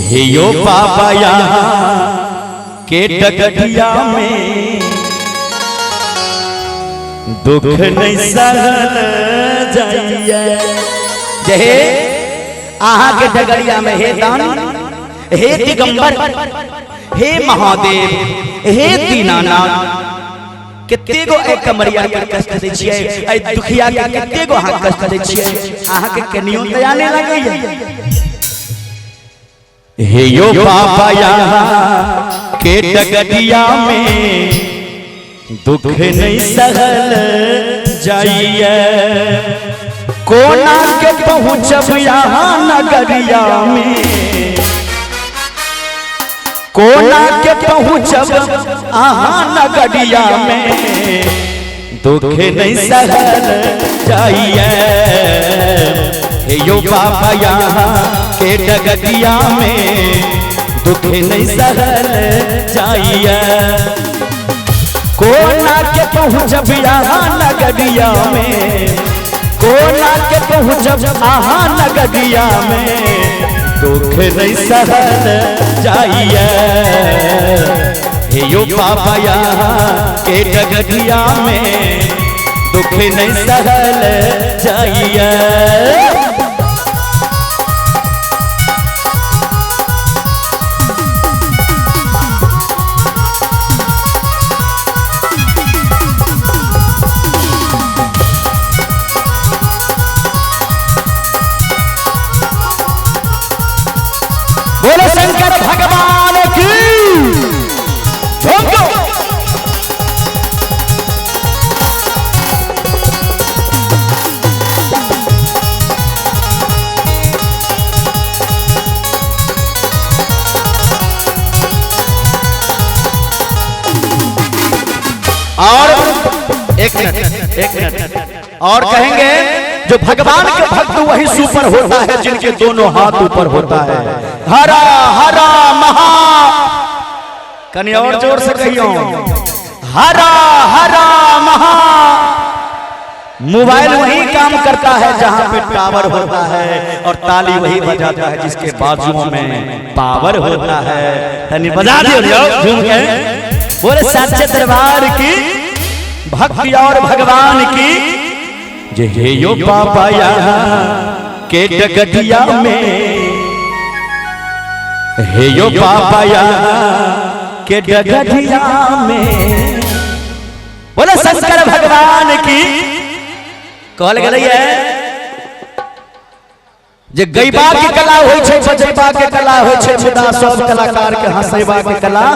हे यो बाबा यहाँ के डगटिया में दुख नहीं सहल जाइए। जहे आहा के डगरिया में हे दान, हे दिगंबर, हे महादेव, हे दीनानाथ, कितने गो ए कमरिया के कष्ट दे छिए, ए दुखिया के कितने गो हां कष्ट दे छिए, आहा के कनियो दयाने लगे है। हे यो बाबा यहाँ के डगटिया में दुख नहीं सहल जाइए। कोना के पहुँचब यहाँ नगरिया में, कोना के पहुँचब आहाँ नगरिया में दुख नहीं सहल जाइए। हे यो बाबा यहाँ के डगटिया में दुख नहीं सहल जाइए। कोना के पहुँचब यहाँ नगरिया में, कोना के पहुँचब आहाँ नगरिया में दुख नहीं सहल जाइए। हे यो बाबा यहाँ के डगटिया में दुख नहीं सहल जाइए। बोलो शंकर भगवान की झोंको। और एक मिनट और कहेंगे, जो भगवान के भक्त वही सुपर होता है जिनके दोनों हाथ ऊपर होता है। हरा हरा महा, कनी और जोर से कहियो, हरा हरा महा। मोबाइल वही काम करता है जहां पे टावर होता है, और ताली वही बजाता है जिसके बाजुओं में पावर होता है। कनी बजा दियो झूम के। बोले सच्चे दरबार की भक्ति और भगवान की। हे यो बाबा यहाँ के डगटिया में, हे यो बाबा यहाँ के डगटिया में। बोले शंकर भगवान की। कहल गई है जे गईबा के कला होय छै, बजैबा के कला होय छै, मुदा सब कलाकार के हंसैबा के कला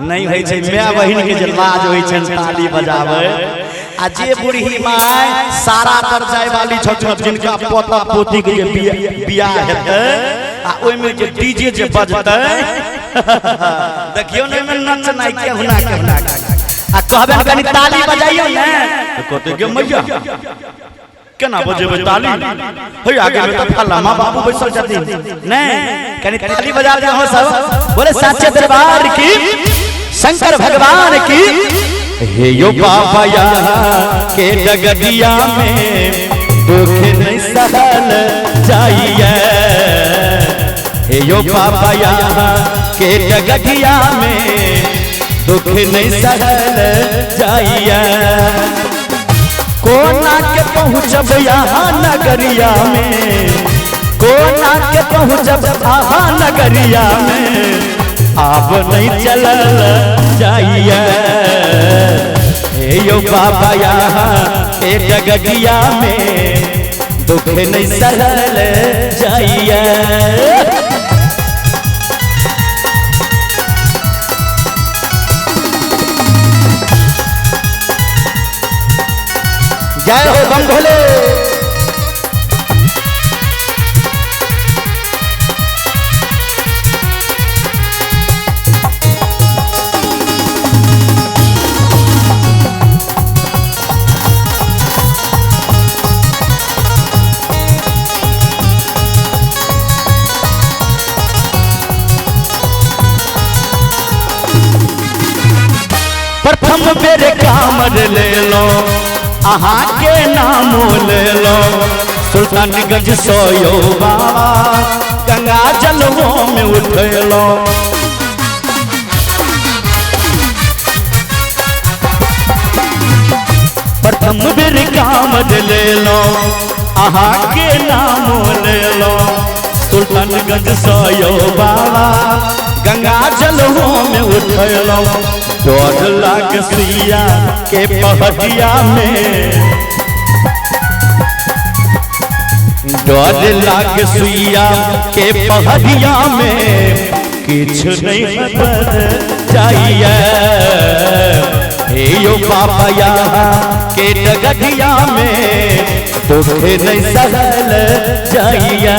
नहीं होय छै। माय बहिन के जे लाज होय छै ताली बजावे, आ जे बूढ़ी माय सारा कर जाए वाली छोट छोट जिनका पोता पोती के बियाह हेतै, आ ओइ में जे डीजे जे बजतै देखियो ने में नचनाई केहुना केहुना, आ कहबे कनी ताली बजाइयो ने तो कहते गे मैया केना बजेबै ताली, होय आगे में त फलामा बाबू बैसल छथिन, नहीं कनी ताली बजा दे हो सब। बोले सच्चे दरबार की, शंकर भगवान की। हे यो बाबा यहाँ के डगटिया में दुख नहीं सहल जाइए। हे यो बाबा यहाँ के डगटिया में दुख नहीं सहल जाइए। कोना के पहुँचब यहाँ नगरिया में, कोना के पहुँचब आहाँ नगरिया में आप नहीं चलल जाइए। हे यो बाबा यहाँ के डगटिया में दुख नहीं सहल जाइए। जय हो बम भोले। प्रथम बेर कामर ले लो, आहा के नाम ले लो, सुल्तानगंज सोयो बाबा गंगा जलवों में उठलो। प्रथम बेर कामद ले लो आहा के नाम ले लो। सुल्तानगंज सोयो बाबा गंगा जलवों में उठलो। 2 लाख सुइया के पहटिया में 2 लाख सुइया के पहटिया में किछ नहीं बदल जाइए। हे यो बाबा यहाँ के डगटिया में दुख नहीं सहल जाइए।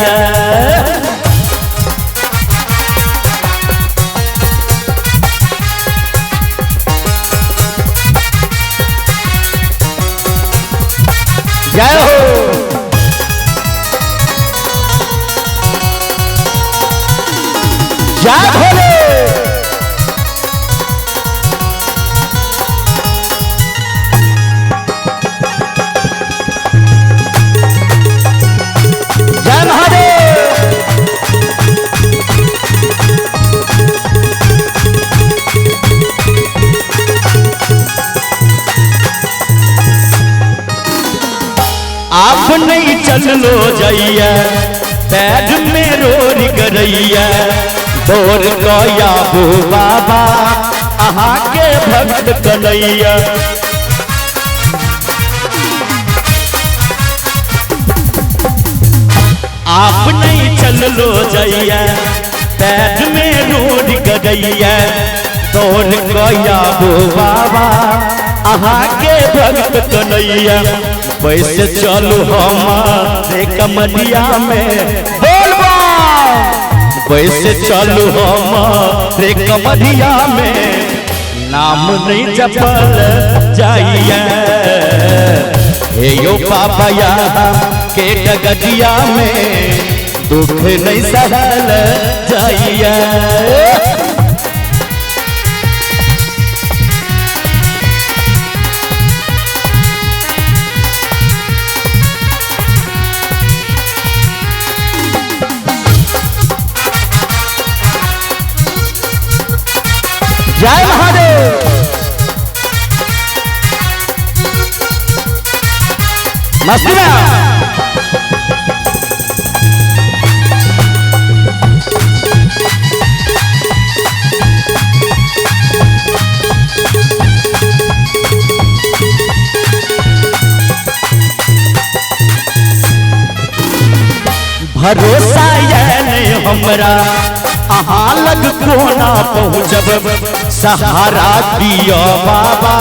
जय हो जय भोले। जय महादेव। आप नहीं चलो जाइए पैर में रोर करैया। बोर गया बो बाबा आहा के भक्त कन्हैया। आप नहीं चलो जाइए पैर में रोर करैया। बोर गया बो बाबा आहा के भक्त कन्हैया। वैसे चलो हमारे कमरिया में बोलबा। वैसे चलो हमारे कमरिया में नाम नहीं जपल जाइए। हे यो बाबा यहाँ के डगटिया में दुख नहीं सहल जाइए। जय महादेव। मस्ती में भरोसा ये नहीं हमरा अहाँ लग कोना पहुँचब। सहारा दियो बाबा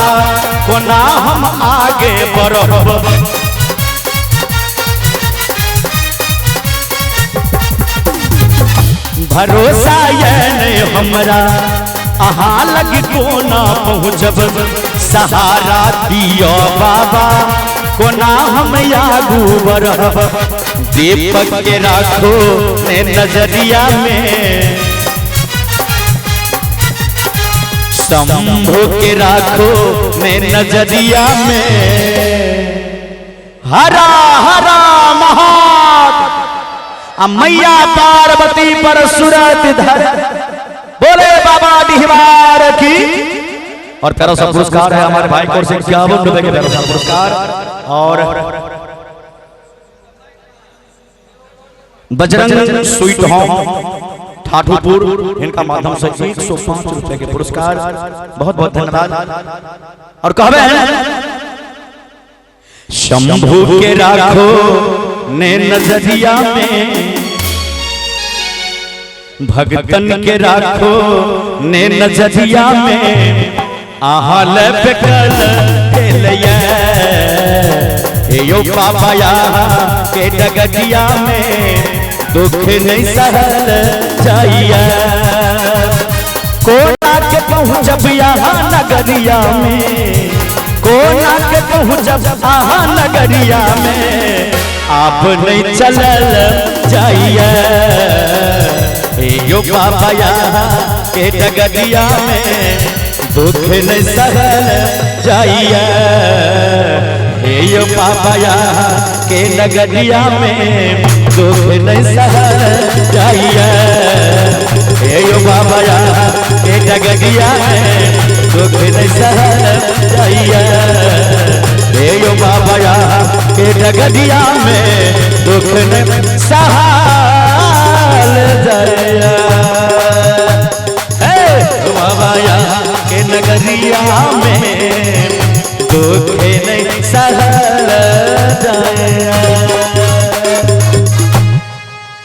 कोना हम आगे बढ़ब। भरोसा ये नहीं हमरा अहाँ लग कोना पहुँचब। सहारा दियो बाबा कोना हम आगू बढ़ब। दीपक के राखो ने नजरिया में शंभु के राखो ने नजरिया में। हरा हरा महादेव। मैया पार्वती पर सूरत धर बोले बाबा डिहवार की। और प्यारा सा पुरस्कार है हमारे भाई को 51 रुपए के प्यारा सा पुरस्कार। और बजरंग स्वीट होम ठाठुपुर इनका माध्यम से 105 रुपए के पुरस्कार। बहुत बहुत धन्यवाद। और कहवे हैं शंभू के राखो ने नजरिया में भगतन के राखो ने नजरिया में। आहल बेकल यो बाबा यहाँ के डगटिया में दुख नहीं सहल जाइए। कोना के पहुँचब यहाँ नगरिया में। कोना के पहुँचब आहा नगरिया में। आप नहीं चलल जाइए। यो बाबा यहाँ के डगटिया में दुख नहीं सहल जाइए। यो बाबा के नगरिया में दुख नहीं सहल जाइए। यो बाबा के नगरिया में दुख नहीं सहल जाइए। यो बाबा के नगरिया में दुख नहीं सहल जाइए। बाबा के नगरिया में दुख नहीं सहल जाए।